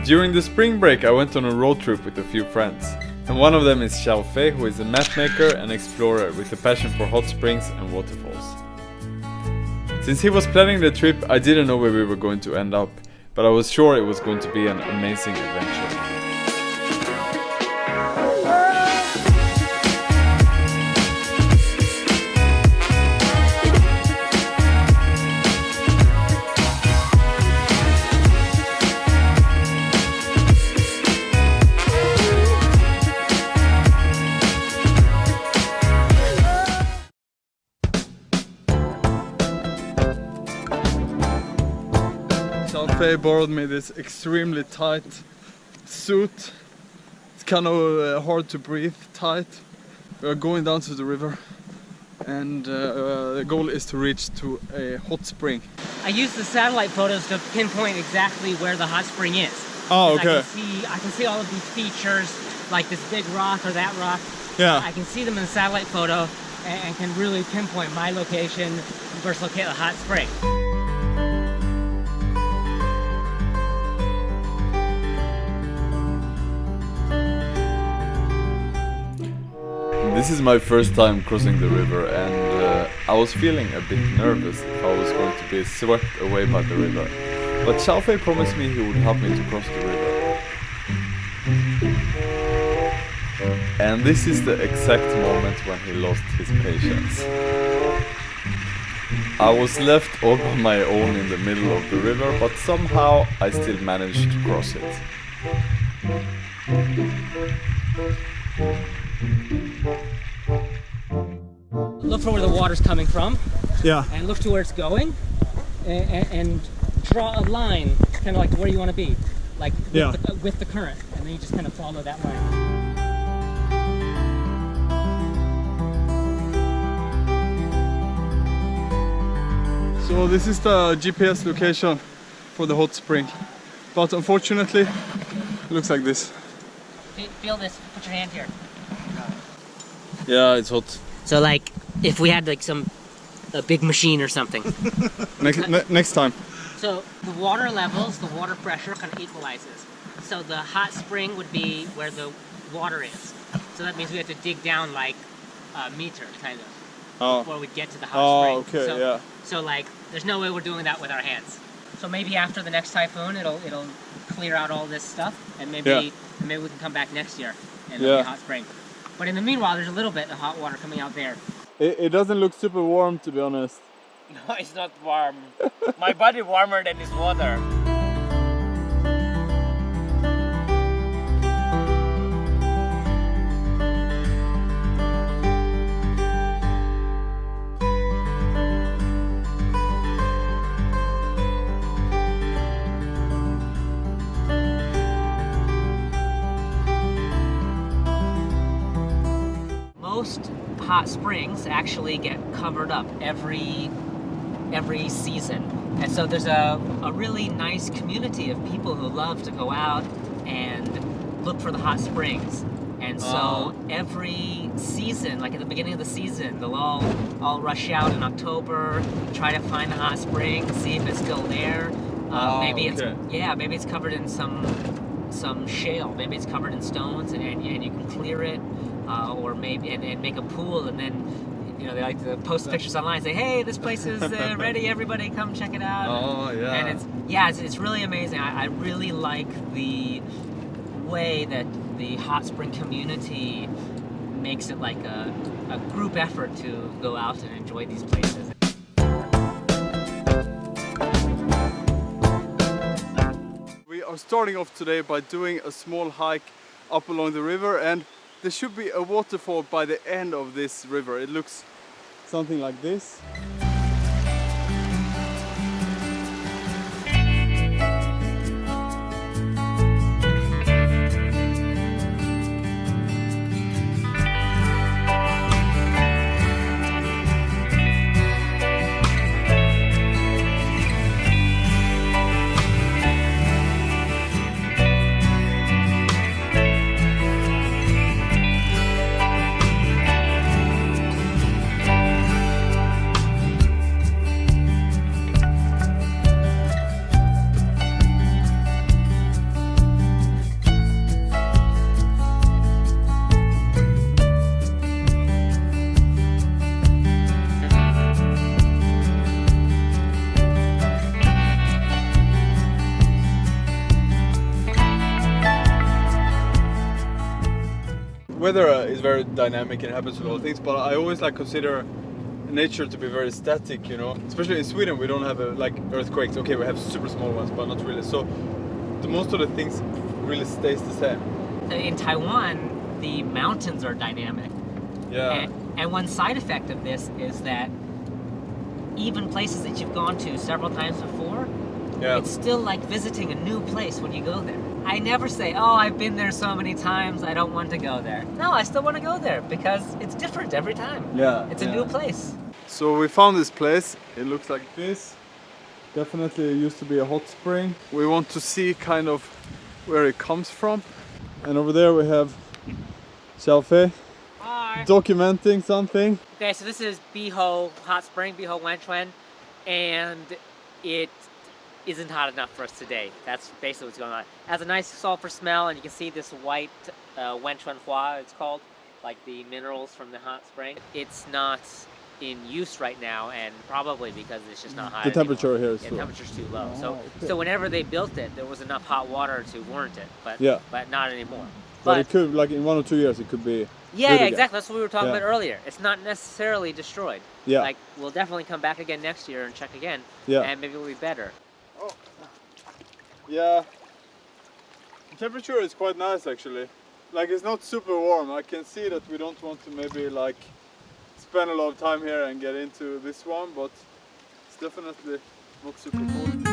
During the spring break, I went on a road trip with a few friends. And one of them is XiaoFei, who is a mapmaker and explorer with a passion for hot springs and waterfalls. Since he was planning the trip, I didn't know where we were going to end up, but I was sure it was going to be an amazing adventure. Xiaofei borrowed me this extremely tight suit. It's kind of hard to breathe, tight. We are going down to the river and the goal is to reach to a hot spring. I used the satellite photos to pinpoint exactly where the hot spring is. Oh, okay. I can see all of these features, like this big rock or that rock. Yeah. I can see them in the satellite photo and can really pinpoint my location versus locate the hot spring. This is my first time crossing the river and I was feeling a bit nervous if I was going to be swept away by the river. But Xiaofei promised me he would help me to cross the river. And this is the exact moment when he lost his patience. I was left all by my own in the middle of the river, but somehow I still managed to cross it. Look for where the water's coming from. Yeah. And look to where it's going, and draw a line, kind of like where you want to be, like with the current, and then you just kind of follow that line. So this is the GPS location for the hot spring, but unfortunately, it looks like this. Feel this. Put your hand here. Yeah, it's hot. So like, if we had like a big machine or something. Next time. So the water levels, the water pressure kind of equalizes. So the hot spring would be where the water is. So that means we have to dig down like a meter, kind of, before we get to the hot spring. Okay, yeah. So like, there's no way we're doing that with our hands. So maybe after the next typhoon, it'll clear out all this stuff, and maybe we can come back next year and it'll be a hot spring. But in the meanwhile, there's a little bit of hot water coming out there. It doesn't look super warm, to be honest. No, it's not warm. My body warmer than this water. Most hot springs actually get covered up every season, and so there's a really nice community of people who love to go out and look for the hot springs. And so every season, like at the beginning of the season, they'll all rush out in October, try to find the hot spring, see if it's still there. Maybe it's covered in some shale, maybe it's covered in stones, and you can clear it. Or maybe and make a pool, and then they like to post pictures online, say, "Hey, this place is ready. Everybody, come check it out." Oh yeah. And it's really amazing. I really like the way that the hot spring community makes it like a group effort to go out and enjoy these places. We are starting off today by doing a small hike up along the river, and there should be a waterfall by the end of this river. It looks something like this. weather is very dynamic and happens a lot of things, but I always like consider nature to be very static, you know. Especially in Sweden, we don't have like earthquakes. Okay, we have super small ones, but not really. So most of the things really stays the same. In Taiwan, the mountains are dynamic. Yeah. And one side effect of this is that even places that you've gone to several times before, it's still like visiting a new place when you go there. I never say, oh, I've been there so many times, I don't want to go there. No, I still want to go there because it's different every time. Yeah. It's a new place. So we found this place. It looks like this. Definitely it used to be a hot spring. We want to see kind of where it comes from. And over there we have Xiaofei documenting something. Okay, so this is Biho Hot Spring, Biho Wenchuan, and it isn't hot enough for us today. That's basically what's going on. It has a nice sulfur smell, and you can see this white Wenchuan Hua, it's called, like the minerals from the hot spring. It's not in use right now, and probably because it's just not hot The temperature anymore. here is the temperature's too low. So whenever they built it, there was enough hot water to warrant it, but not anymore. But it could, like in 1 or 2 years, it could be. Yeah, exactly. That's what we were talking about earlier. It's not necessarily destroyed. Yeah. Like, we'll definitely come back again next year and check again. Yeah. And maybe it'll be better. Oh. Yeah. The temperature is quite nice actually. Like it's not super warm. I can see that we don't want to maybe like spend a lot of time here and get into this one, but it's definitely not super cold.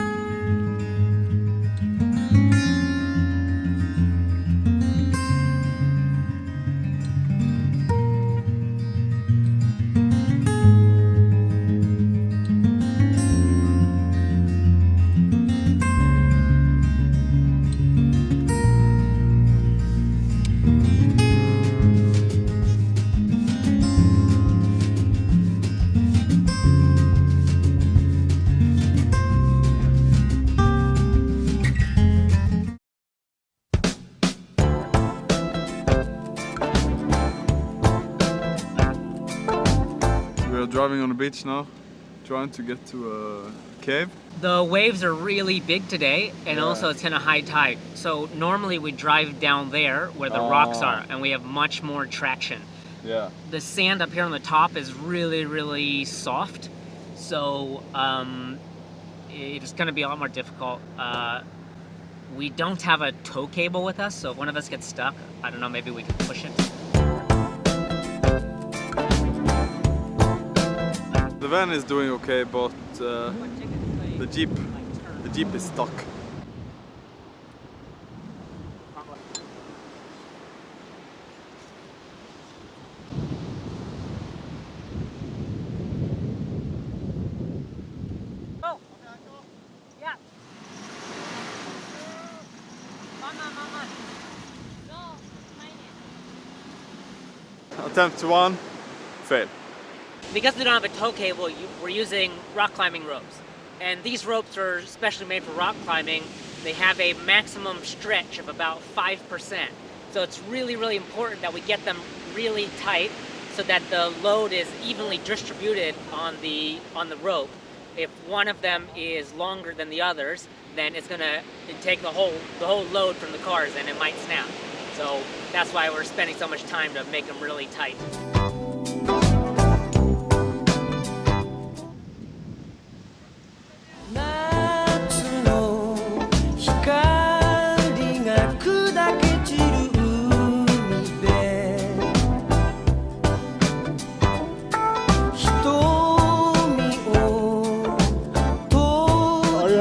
Driving on the beach now, trying to get to a cave. The waves are really big today, and also it's kind of high tide. So normally we drive down there where the rocks are, and we have much more traction. Yeah. The sand up here on the top is really, really soft, so it's going to be a lot more difficult. We don't have a tow cable with us, so if one of us gets stuck, I don't know, maybe we can push it. The van is doing okay, but the Jeep is stuck. Oh, yeah. Attempt 1, fail. Because we don't have a tow cable, we're using rock climbing ropes. And these ropes are especially made for rock climbing. They have a maximum stretch of about 5%. So it's really, really important that we get them really tight so that the load is evenly distributed on the rope. If one of them is longer than the others, then it's gonna take the whole load from the cars and it might snap. So that's why we're spending so much time to make them really tight.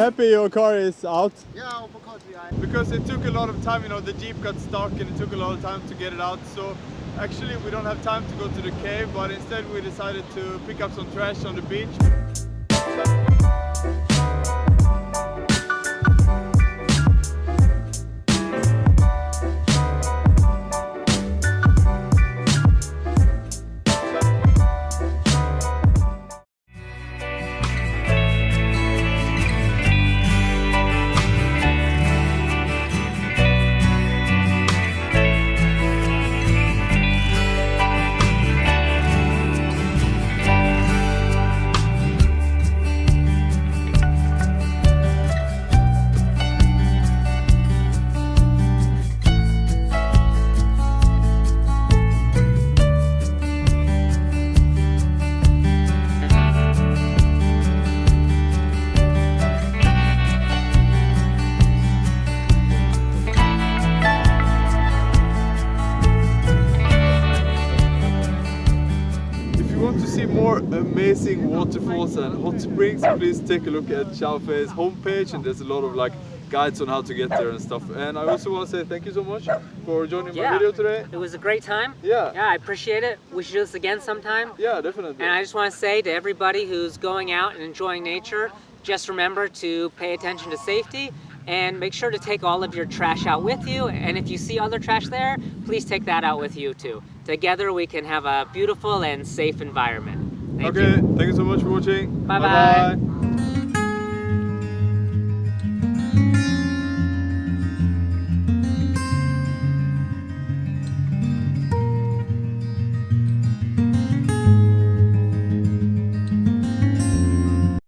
Happy your car is out? Yeah, of course. Because it took a lot of time, you know, the Jeep got stuck and it took a lot of time to get it out. So actually we don't have time to go to the cave, but instead we decided to pick up some trash on the beach. see more amazing waterfalls and hot springs, please take a look at Xiaofei's homepage, and there's a lot of like guides on how to get there and stuff. And I also want to say thank you so much for joining my video today. It was a great time. Yeah. Yeah, I appreciate it. We should do this again sometime. Yeah, definitely. And I just want to say to everybody who's going out and enjoying nature, just remember to pay attention to safety and make sure to take all of your trash out with you. And if you see other trash there, please take that out with you too. Together we can have a beautiful and safe environment. Thank you. Thank you so much for watching. Bye bye. Bye-bye.